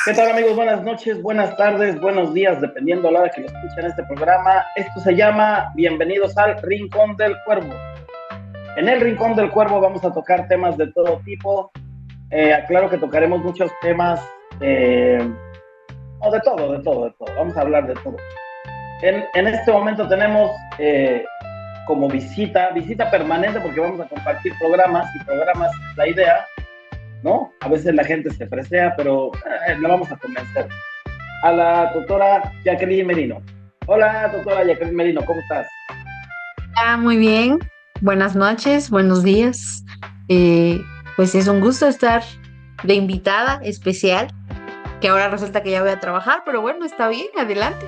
¿Qué tal, amigos? Buenas noches, buenas tardes, buenos días, dependiendo a la hora que lo escuchen este programa. Esto se llama Bienvenidos al Rincón del Cuervo. En el Rincón del Cuervo vamos a tocar temas de todo tipo. Aclaro que tocaremos muchos temas, de todo. Vamos a hablar de todo. En este momento tenemos como visita permanente, porque vamos a compartir programas y programas, la idea, ¿no? A veces la gente se fresea, pero la vamos a convencer. A la doctora Jacqueline Merino. Hola, doctora Jacqueline Merino, ¿cómo estás? Muy bien. Buenas noches, buenos días. Eh, pues es un gusto estar de invitada especial, que ahora resulta que ya voy a trabajar, pero bueno, está bien, adelante.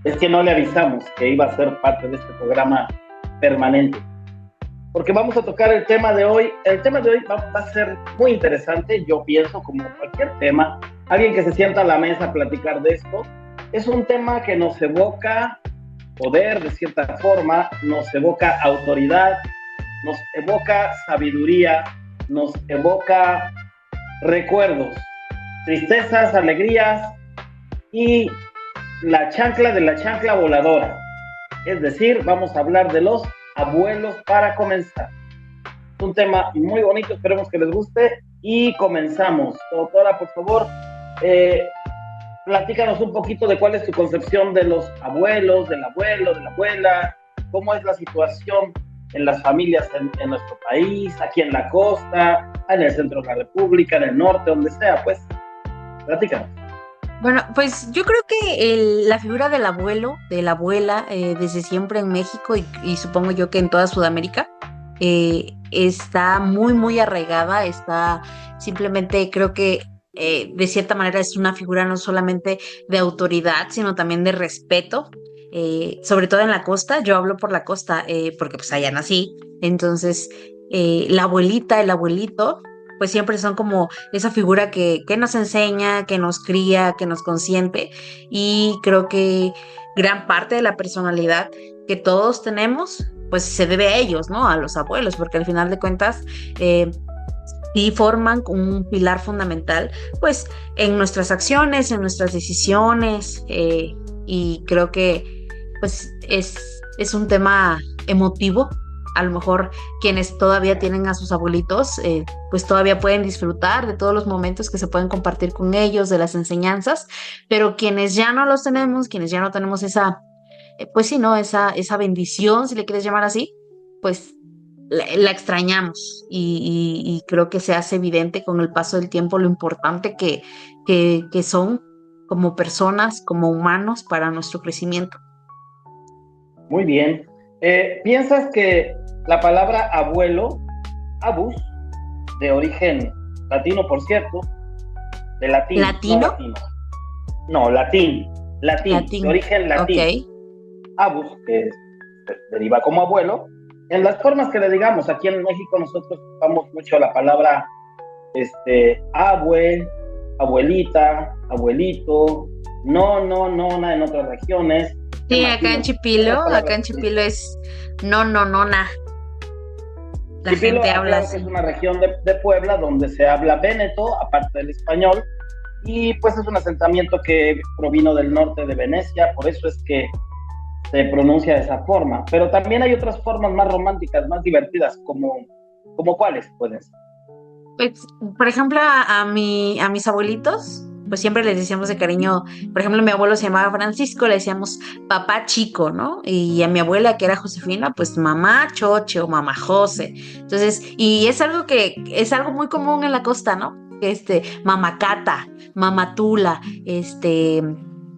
Es que no le avisamos que iba a ser parte de este programa permanente, porque vamos a tocar el tema de hoy. El tema de hoy va a ser muy interesante, yo pienso, como cualquier tema. Alguien que se sienta a la mesa a platicar de esto, es un tema que nos evoca poder, de cierta forma, nos evoca autoridad, nos evoca sabiduría, nos evoca recuerdos, tristezas, alegrías y la chancla de la chancla voladora. Es decir, vamos a hablar de los abuelos para comenzar. Es un tema muy bonito, esperemos que les guste y comenzamos. Doctora, por favor, platícanos un poquito de cuál es tu concepción de los abuelos, del abuelo, de la abuela, cómo es la situación en las familias en nuestro país, aquí en la costa, en el centro de la República, en el norte, donde sea, pues, platícanos. Bueno, pues yo creo que la figura del abuelo, de la abuela, desde siempre en México y supongo yo que en toda Sudamérica, está muy, muy arraigada, está simplemente creo que de cierta manera es una figura no solamente de autoridad, sino también de respeto, sobre todo en la costa. Yo hablo por la costa porque pues allá nací, entonces la abuelita, el abuelito, pues siempre son como esa figura que nos enseña, que nos cría, que nos consiente, y creo que gran parte de la personalidad que todos tenemos, pues se debe a ellos, ¿no? A los abuelos, porque al final de cuentas sí forman un pilar fundamental, pues en nuestras acciones, en nuestras decisiones, y creo que pues es un tema emotivo. A lo mejor quienes todavía tienen a sus abuelitos, pues todavía pueden disfrutar de todos los momentos que se pueden compartir con ellos, de las enseñanzas, pero quienes ya no los tenemos, quienes ya no tenemos esa, pues sí, ¿no? Esa bendición, si le quieres llamar así, pues la extrañamos y creo que se hace evidente con el paso del tiempo lo importante que son como personas, como humanos para nuestro crecimiento. Muy bien. ¿Piensas que la palabra abuelo, abus, de origen latino, por cierto, de latín, no ¿Latino? latino, no, latín, de Latín, origen ok. latín, abus, que deriva como abuelo, en las formas que le digamos, aquí en México nosotros usamos mucho la palabra abue, abuelita, abuelito, nona en otras regiones. Me Sí, imagino que las Acá palabras en utilizadas. Chipilo es no, no, no, na. La Chipilo, gente habla aclaro que es así. una región de Puebla donde se habla véneto, aparte del español, y pues es un asentamiento que provino del norte de Venecia, por eso es que se pronuncia de esa forma. Pero también hay otras formas más románticas, más divertidas, como cuáles pueden ser. Pues, por ejemplo, a mis abuelitos, pues siempre les decíamos de cariño, por ejemplo, mi abuelo se llamaba Francisco, le decíamos papá chico, ¿no? Y a mi abuela, que era Josefina, pues mamá Choche o mamá José. Entonces, y es algo que es algo muy común en la costa, ¿no? Mamá Cata, mamá Tula,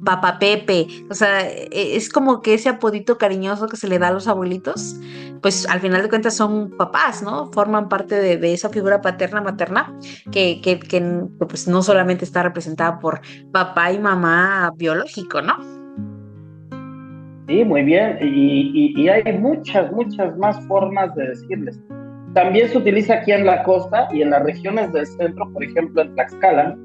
papá Pepe, o sea, es como que ese apodito cariñoso que se le da a los abuelitos, pues al final de cuentas son papás, ¿no? Forman parte de esa figura paterna, materna, que pues no solamente está representada por papá y mamá biológico, ¿no? Sí, muy bien, y hay muchas más formas de decirles. También se utiliza aquí en la costa y en las regiones del centro, por ejemplo en Tlaxcala,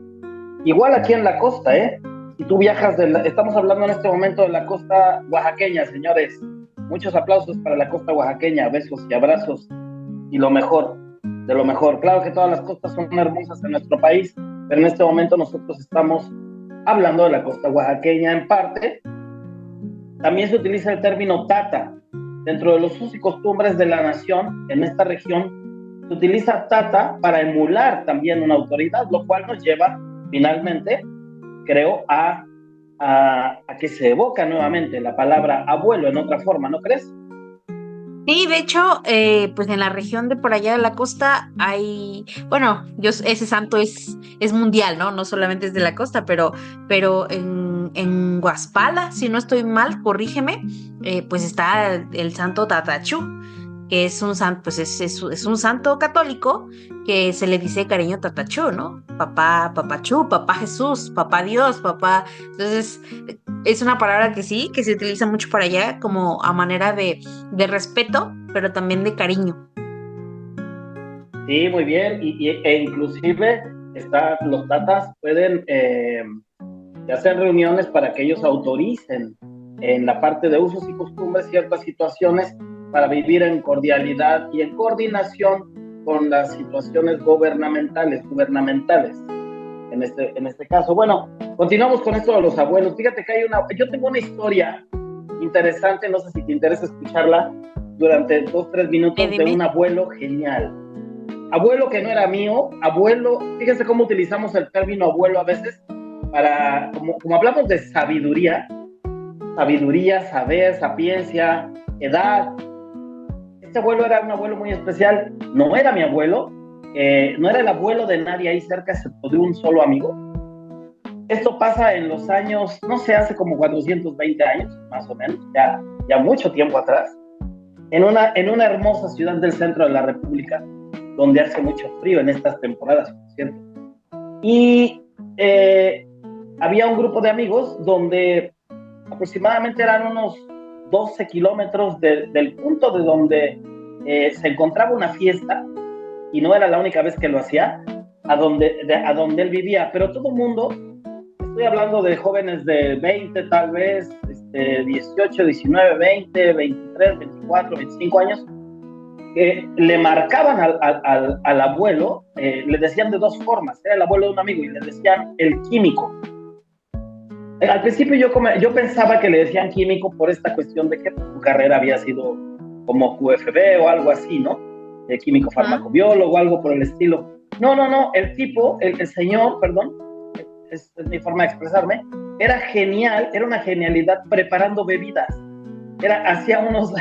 igual aquí en la costa, ¿eh? Si tú viajas, estamos hablando en este momento de la costa oaxaqueña, señores. Muchos aplausos para la costa oaxaqueña, besos y abrazos y lo mejor. de lo mejor. Claro que todas las costas son hermosas en nuestro país, pero en este momento nosotros estamos hablando de la costa oaxaqueña en parte. También se utiliza el término tata. Dentro de los usos y costumbres de la nación, en esta región, se utiliza tata para emular también una autoridad, lo cual nos lleva finalmente, creo, a que se evoca nuevamente la palabra abuelo en otra forma, ¿no crees? Sí, de hecho, pues en la región de por allá de la costa hay, bueno, ese santo es mundial, ¿no? No solamente es de la costa, pero en Guaspala, si no estoy mal, corrígeme, pues está el santo Tatachú, que es un santo, pues es un santo católico que se le dice cariño Tatachú, ¿no? Papá, Papachú, papá Jesús, papá Dios, papá. Entonces, es una palabra que sí, que se utiliza mucho por allá como a manera de respeto, pero también de cariño. Sí, muy bien, e inclusive los tatas pueden hacer reuniones para que ellos autoricen en la parte de usos y costumbres ciertas situaciones para vivir en cordialidad y en coordinación con las situaciones gubernamentales en este caso. Bueno, continuamos con esto de los abuelos. Fíjate que yo tengo una historia interesante, no sé si te interesa escucharla, durante 2-3 minutos de un abuelo genial. Abuelo que no era mío, abuelo, fíjense cómo utilizamos el término abuelo a veces para, como hablamos de sabiduría, saber, sapiencia, edad. Este abuelo era un abuelo muy especial, no era mi abuelo, no era el abuelo de nadie ahí cerca, excepto de un solo amigo. Esto pasa en los años, no sé, hace como 420 años, más o menos, ya mucho tiempo atrás, en una hermosa ciudad del centro de la República, donde hace mucho frío en estas temporadas, por cierto. Y había un grupo de amigos donde aproximadamente eran unos 12 kilómetros del punto de donde se encontraba una fiesta, y no era la única vez que lo hacía, a donde él vivía, pero todo el mundo, estoy hablando de jóvenes de 20 tal vez, 18, 19, 20, 23, 24, 25 años, que le marcaban al abuelo, le decían de dos formas, era el abuelo de un amigo y le decían el químico. Al principio yo pensaba que le decían químico por esta cuestión de que su carrera había sido como QFB o algo así, ¿no? Químico farmacobiólogo o algo por el estilo. No, el tipo, el señor, perdón, es mi forma de expresarme, era genial, era una genialidad preparando bebidas. Hacía unas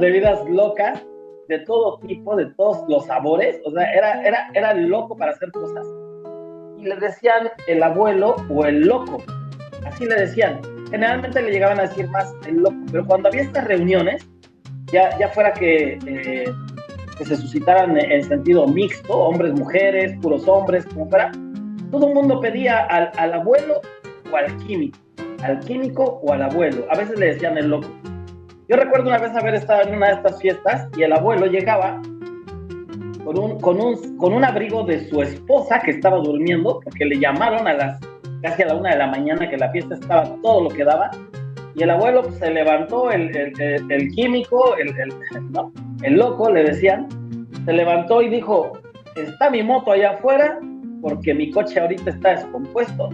bebidas locas de todo tipo, de todos los sabores, o sea, era loco para hacer cosas. Y le decían el abuelo o el loco, así le decían. Generalmente le llegaban a decir más el loco, pero cuando había estas reuniones, ya fuera que se suscitaran en sentido mixto, hombres, mujeres, puros hombres, como fuera, todo el mundo pedía al abuelo o al químico o al abuelo. A veces le decían el loco. Yo recuerdo una vez haber estado en una de estas fiestas y el abuelo llegaba con un abrigo de su esposa que estaba durmiendo, porque le llamaron casi a la 1 de la mañana que la fiesta estaba todo lo que daba, y el abuelo se levantó, el químico, el loco, le decían, se levantó y dijo, está mi moto allá afuera, porque mi coche ahorita está descompuesto,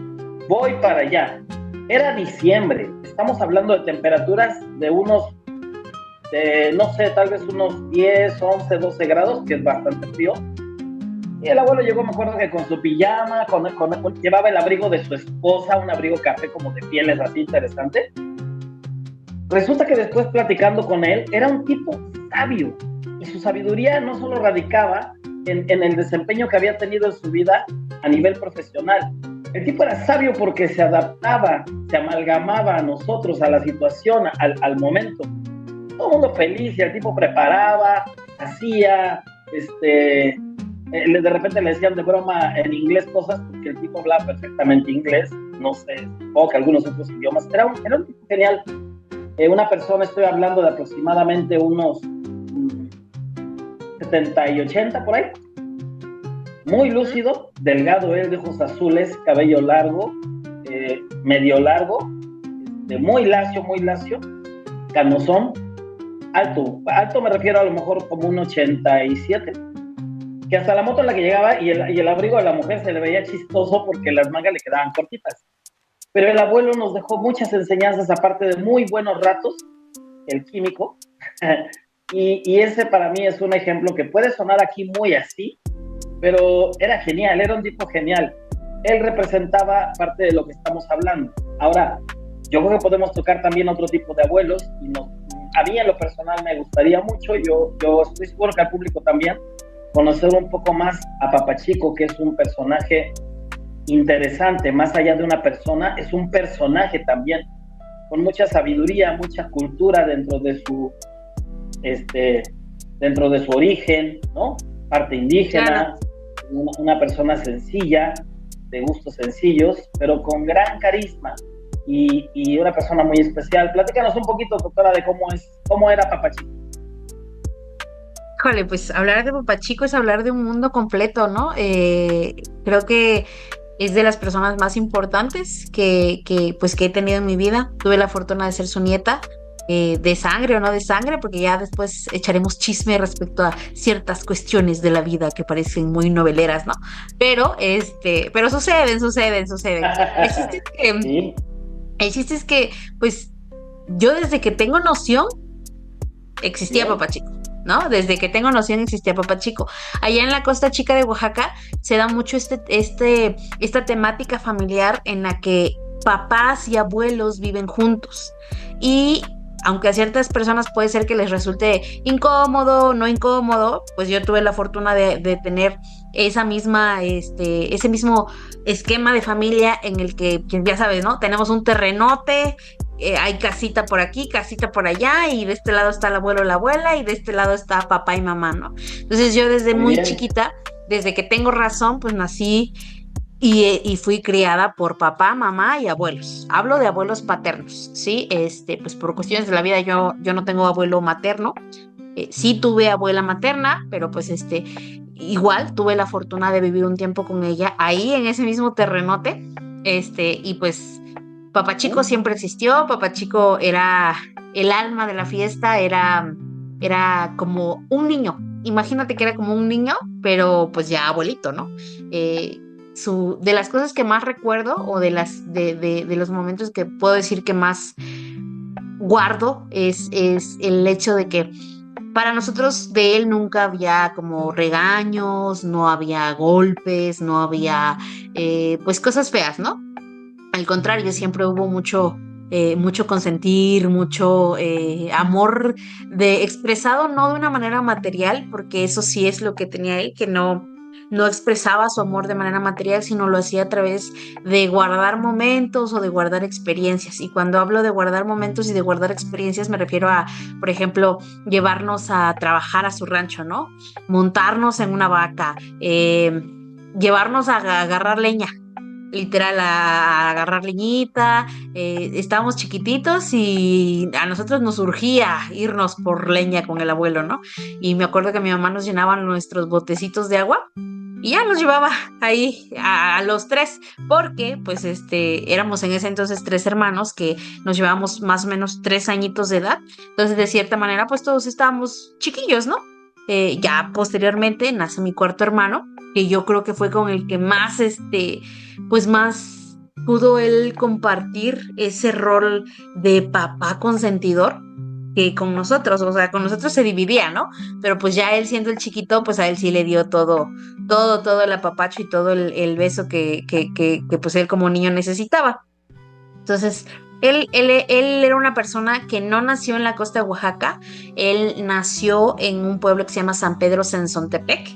voy para allá. Era diciembre, estamos hablando de temperaturas de no sé, tal vez unos 10, 11, 12 grados, que es bastante frío. Y el abuelo llegó, me acuerdo que con su pijama, llevaba el abrigo de su esposa, un abrigo café como de pieles así interesante. Resulta que después, platicando con él, era un tipo sabio, y su sabiduría no solo radicaba en el desempeño que había tenido en su vida a nivel profesional. El tipo era sabio porque se adaptaba, se amalgamaba a nosotros, a la situación, al momento. Todo el mundo feliz, y el tipo preparaba, hacía, de repente le decían de broma en inglés cosas, porque el tipo hablaba perfectamente inglés, no sé, supongo que algunos otros idiomas. Era un tipo genial. Una persona, estoy hablando de aproximadamente unos 70 y 80 por ahí, muy lúcido, delgado, de ojos azules, cabello largo, medio largo, muy lacio, canosón, alto me refiero a lo mejor como un 87, que hasta la moto en la que llegaba y el abrigo de la mujer se le veía chistoso porque las mangas le quedaban cortitas. Pero el abuelo nos dejó muchas enseñanzas, aparte de muy buenos ratos, el químico, y ese para mí es un ejemplo que puede sonar aquí muy así, pero era genial, era un tipo genial. Él representaba parte de lo que estamos hablando. Ahora, yo creo que podemos tocar también otro tipo de abuelos, y a mí en lo personal me gustaría mucho, yo estoy seguro que al público también, conocer un poco más a Papá Chico, que es un personaje interesante, más allá de una persona, es un personaje también, con mucha sabiduría, mucha cultura dentro de su origen, ¿no? Parte indígena, claro. Una persona sencilla, de gustos sencillos, pero con gran carisma y una persona muy especial. Platícanos un poquito, doctora, de cómo era Papá Chico. Híjole, pues hablar de Papá Chico es hablar de un mundo completo, ¿no? Creo que es de las personas más importantes que he tenido en mi vida. Tuve la fortuna de ser su nieta, de sangre o no de sangre, porque ya después echaremos chisme respecto a ciertas cuestiones de la vida que parecen muy noveleras, ¿no? Pero suceden. ¿Sí? El chiste es que, pues, yo desde que tengo noción, existía Bien. Papá Chico, ¿no? Desde que tengo noción existía Papá Chico. Allá en la Costa Chica de Oaxaca se da mucho esta temática familiar en la que papás y abuelos viven juntos. Y aunque a ciertas personas puede ser que les resulte incómodo, no incómodo, pues yo tuve la fortuna de tener ese mismo esquema de familia en el que, ya sabes, ¿no? Tenemos un terrenote, hay casita por aquí, casita por allá, y de este lado está el abuelo o la abuela, y de este lado está papá y mamá, ¿no? Entonces yo desde muy chiquita, desde que tengo razón, pues nací y fui criada por papá, mamá y abuelos. Hablo de abuelos paternos, ¿sí? Pues por cuestiones de la vida yo no tengo abuelo materno. Sí tuve abuela materna, pero pues igual tuve la fortuna de vivir un tiempo con ella ahí en ese mismo terrenote. Y pues Papá Chico siempre existió. Papá Chico era el alma de la fiesta, era como un niño. Imagínate que era como un niño, pero pues ya abuelito, ¿no? De las cosas que más recuerdo, o de los momentos que puedo decir que más guardo, es el hecho de que para nosotros de él nunca había como regaños, no había golpes, no había pues cosas feas, ¿no? Al contrario, siempre hubo mucho consentir, mucho amor expresado no de una manera material, porque eso sí es lo que tenía él, que no expresaba su amor de manera material, sino lo hacía a través de guardar momentos o de guardar experiencias. Y cuando hablo de guardar momentos y de guardar experiencias, me refiero a, por ejemplo, llevarnos a trabajar a su rancho, ¿no? Montarnos en una vaca, llevarnos a agarrar leña, literal, a agarrar leñita. Estábamos chiquititos y a nosotros nos urgía irnos por leña con el abuelo, ¿no? Y me acuerdo que mi mamá nos llenaba nuestros botecitos de agua y ya nos llevaba ahí a los tres, porque pues éramos en ese entonces 3 hermanos que nos llevábamos más o menos 3 añitos de edad. Entonces, de cierta manera, pues todos estábamos chiquillos, ¿no? Ya posteriormente nace mi cuarto hermano, que yo creo que fue con el que más pues más pudo él compartir ese rol de papá consentidor que con nosotros. O sea, con nosotros se dividía, ¿no? Pero pues ya él siendo el chiquito, pues a él sí le dio todo el apapacho y todo el beso que pues él como niño necesitaba. Entonces, él era una persona que no nació en la costa de Oaxaca. Él nació en un pueblo que se llama San Pedro Sensontepec.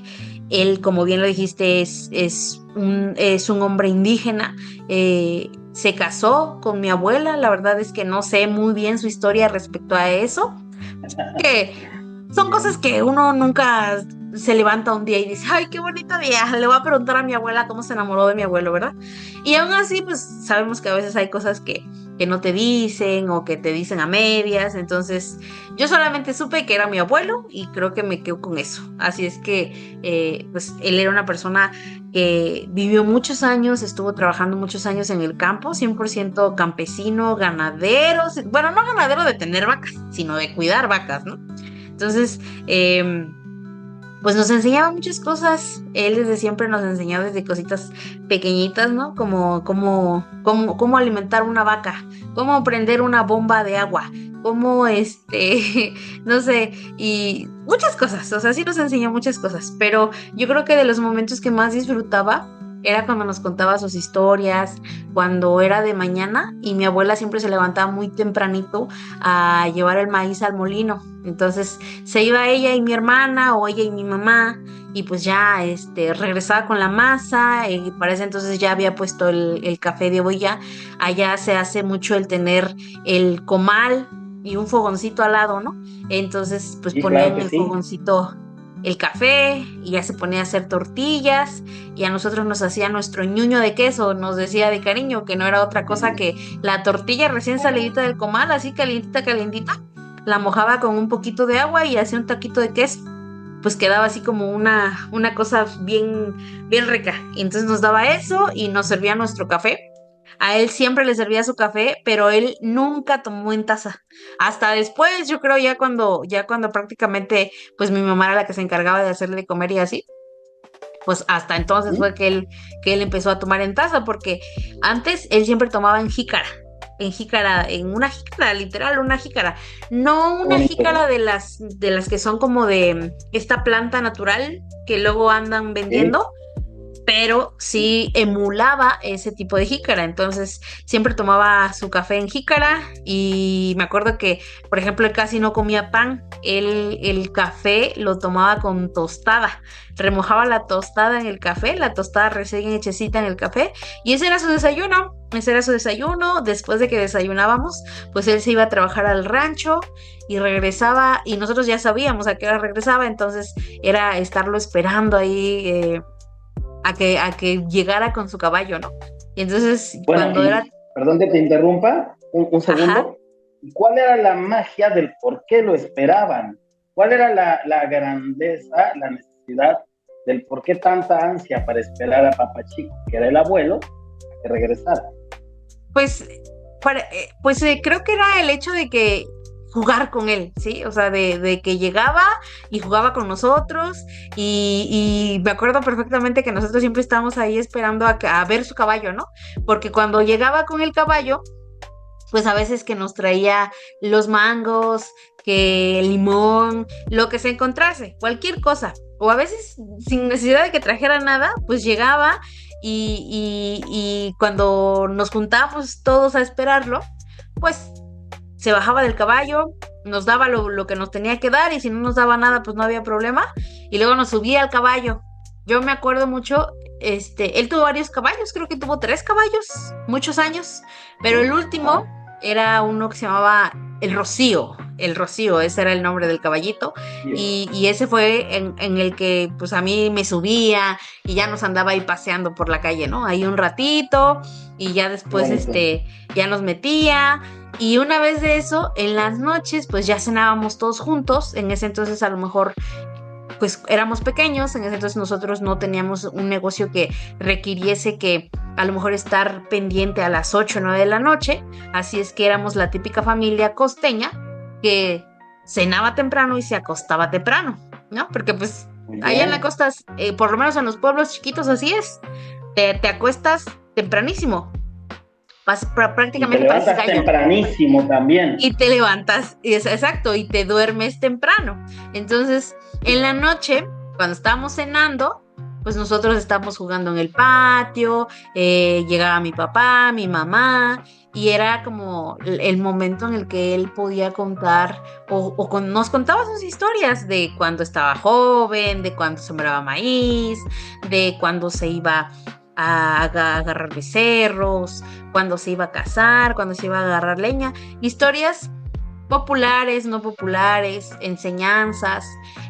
Él, como bien lo dijiste, es un hombre indígena. Se casó con mi abuela. La verdad es que no sé muy bien su historia respecto a eso. Que son cosas que uno nunca se levanta un día y dice, ay, qué bonito día, le voy a preguntar a mi abuela cómo se enamoró de mi abuelo, ¿verdad? Y aún así, pues sabemos que a veces hay cosas que no te dicen o que te dicen a medias. Entonces yo solamente supe que era mi abuelo y creo que me quedo con eso. Así es que pues él era una persona que vivió muchos años, estuvo trabajando muchos años en el campo, 100% campesino, ganadero. Bueno, no ganadero de tener vacas, sino de cuidar vacas, ¿no? Entonces, pues nos enseñaba muchas cosas. Él desde siempre nos enseñó desde cositas pequeñitas, ¿no? Cómo alimentar una vaca, cómo prender una bomba de agua, cómo no sé, y muchas cosas. O sea, sí nos enseñó muchas cosas, pero yo creo que de los momentos que más disfrutaba era cuando nos contaba sus historias, cuando era de mañana y mi abuela siempre se levantaba muy tempranito a llevar el maíz al molino. Entonces se iba ella y mi hermana o ella y mi mamá y pues ya regresaba con la masa y para ese entonces ya había puesto el café de olla. Allá se hace mucho el tener el comal y un fogoncito al lado, ¿no? Entonces pues Sí, claro ponían que en el sí. fogoncito el café y ya se ponía a hacer tortillas y a nosotros nos hacía nuestro ñuño de queso, nos decía de cariño que no era otra cosa que la tortilla recién salidita del comal, así calientita, calientita, la mojaba con un poquito de agua y hacía un taquito de queso, pues quedaba así como una cosa bien, bien rica. Y entonces nos daba eso y nos servía nuestro café. A él siempre le servía su café, pero él nunca tomó en taza. Hasta después, yo creo ya cuando prácticamente, pues mi mamá era la que se encargaba de hacerle de comer y así, pues hasta entonces ¿Mm? fue que él empezó a tomar en taza, porque antes él siempre tomaba en jícara, en una jícara, literal, una jícara. No Qué una bonito. jícara de las que son como de esta planta natural que luego andan Sí, vendiendo, pero sí emulaba ese tipo de jícara. Entonces siempre tomaba su café en jícara y me acuerdo que, por ejemplo, él casi no comía pan. Él el café lo tomaba con tostada. Remojaba la tostada en el café, la tostada recién hechecita en el café y ese era su desayuno. Ese era su desayuno. Después de que desayunábamos, pues él se iba a trabajar al rancho y regresaba y nosotros ya sabíamos a qué hora regresaba, entonces era estarlo esperando ahí a que llegara con su caballo, ¿no? Y entonces bueno, cuando era, y perdón que te interrumpa un ajá, segundo. ¿Cuál era la magia del por qué lo esperaban? ¿Cuál era la grandeza, la necesidad del por qué tanta ansia para esperar a Papá Chico, que era el abuelo, a que regresara? pues, creo que era el hecho de que jugar con él, ¿sí? O sea, de que llegaba y jugaba con nosotros y me acuerdo perfectamente que nosotros siempre estábamos ahí esperando a ver su caballo, ¿no? Porque cuando llegaba con el caballo, pues a veces que nos traía los mangos, que el limón, lo que se encontrase, cualquier cosa. O a veces sin necesidad de que trajera nada, pues llegaba y cuando nos juntábamos todos a esperarlo, pues se bajaba del caballo, nos daba lo que nos tenía que dar y si no nos daba nada, pues no había problema. Y luego nos subía al caballo. Yo me acuerdo mucho, él tuvo varios caballos, creo que tuvo 3 caballos, muchos años, pero el último Ajá. era uno que se llamaba el Rocío, ese era el nombre del caballito, Bien. y ese fue en el que pues a mí me subía y ya nos andaba ahí paseando por la calle, ¿no? Ahí un ratito y ya Qué después bonito. ya nos metía y una vez de eso, en las noches pues ya cenábamos todos juntos, en ese entonces a lo mejor pues éramos pequeños, en ese entonces nosotros no teníamos un negocio que requiriese que a lo mejor estar pendiente a las 8 o 9 de la noche, así es que éramos la típica familia costeña que cenaba temprano y se acostaba temprano, ¿no? Porque pues Muy allá en la bien. costa, por lo menos en los pueblos chiquitos así es, te acuestas tempranísimo, Y te prácticamente pareces levantas gallo tempranísimo también. y te levantas, es exacto, y te duermes temprano. Entonces, en la noche, cuando estábamos cenando, pues nosotros estábamos jugando en el patio, llegaba mi papá, mi mamá, y era como el momento en el que él podía contar nos contaba sus historias de cuando estaba joven, de cuando sembraba maíz, de cuando se iba a agarrar becerros, cuando se iba a cazar, cuando se iba a agarrar leña, historias populares, no populares, enseñanzas.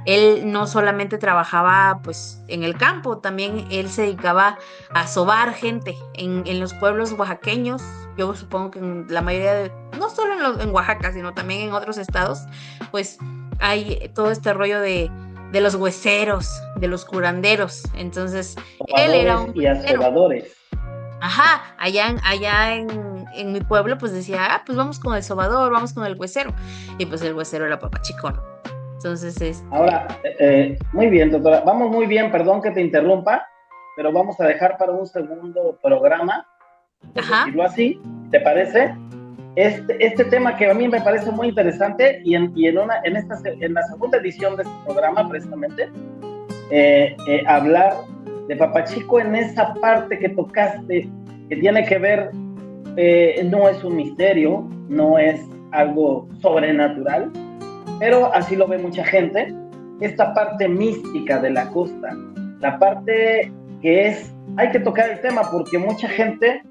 Él no solamente trabajaba pues en el campo, también él se dedicaba a sobar gente en los pueblos oaxaqueños. Yo supongo que en la mayoría no solo en Oaxaca, sino también en otros estados, pues hay todo este rollo de los hueseros, de los curanderos. Entonces, él era Sobadores un y huesero. asobadores. Ajá, allá en mi pueblo, pues decía, pues vamos con el sobador, vamos con el huesero. Y pues el huesero era Papá Chico, ¿no? Entonces, Ahora, muy bien, doctora. Vamos muy bien, perdón que te interrumpa, pero vamos a dejar para un segundo programa, por ajá, decirlo así, ¿te parece? Este tema que a mí me parece muy interesante en la segunda edición de este programa, precisamente, hablar de Papa Chico en esa parte que tocaste, que tiene que ver, no es un misterio, no es algo sobrenatural, pero así lo ve mucha gente, esta parte mística de la costa, la parte que hay que tocar el tema porque mucha gente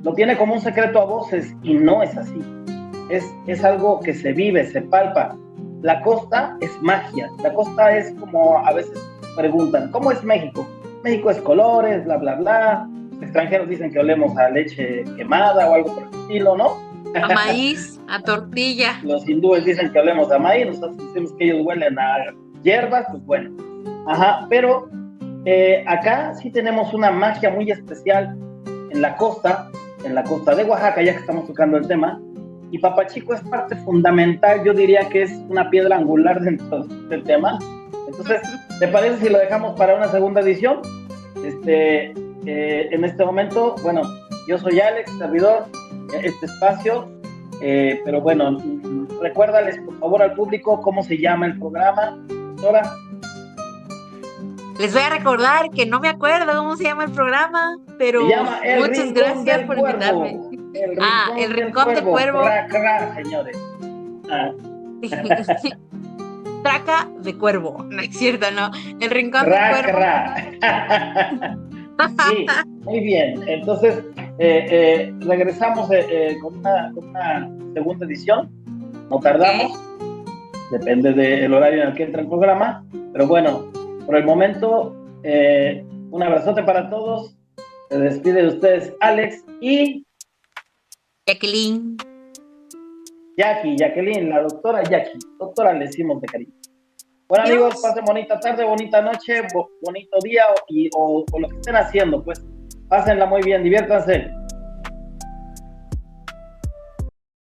lo tiene como un secreto a voces y no es así. Es algo que se vive, se palpa. La costa es magia, la costa es como a veces preguntan, ¿cómo es México? México es colores, bla, bla, bla. Los extranjeros dicen que olemos a leche quemada o algo por el estilo, ¿no? a maíz, a tortilla. Los hindúes dicen que olemos a maíz, nosotros decimos que ellos huelen a hierbas, pues bueno. Ajá, pero acá sí tenemos una magia muy especial en la costa de Oaxaca, ya que estamos tocando el tema, y Papa Chico es parte fundamental, yo diría que es una piedra angular dentro del tema. Entonces, ¿te parece si lo dejamos para una segunda edición? En este momento, bueno, yo soy Alex, servidor de este espacio, pero bueno, recuérdales por favor al público cómo se llama el programa, doctora. Les voy a recordar que no me acuerdo cómo se llama el programa, pero Se llama El muchas Rincón gracias del por Cuervo. invitarme. El El Rincón Rincón del de Cuervo. Cra, cra, señores. Ah. Traca de Cuervo. No es cierto, no. El Rincón de Cra, Cuervo. cra. Sí, muy bien. Entonces, regresamos con una segunda edición. No tardamos. Depende del horario en el que entra el programa. Pero bueno, por el momento, un abrazote para todos. Se despide de ustedes Alex y Jacqueline. Jacqueline, la doctora Jackie. Doctora le decimos de cariño. Bueno, Dios. amigos, pasen bonita tarde, bonita noche, bonito día o lo que estén haciendo, pues pásenla muy bien, diviértanse.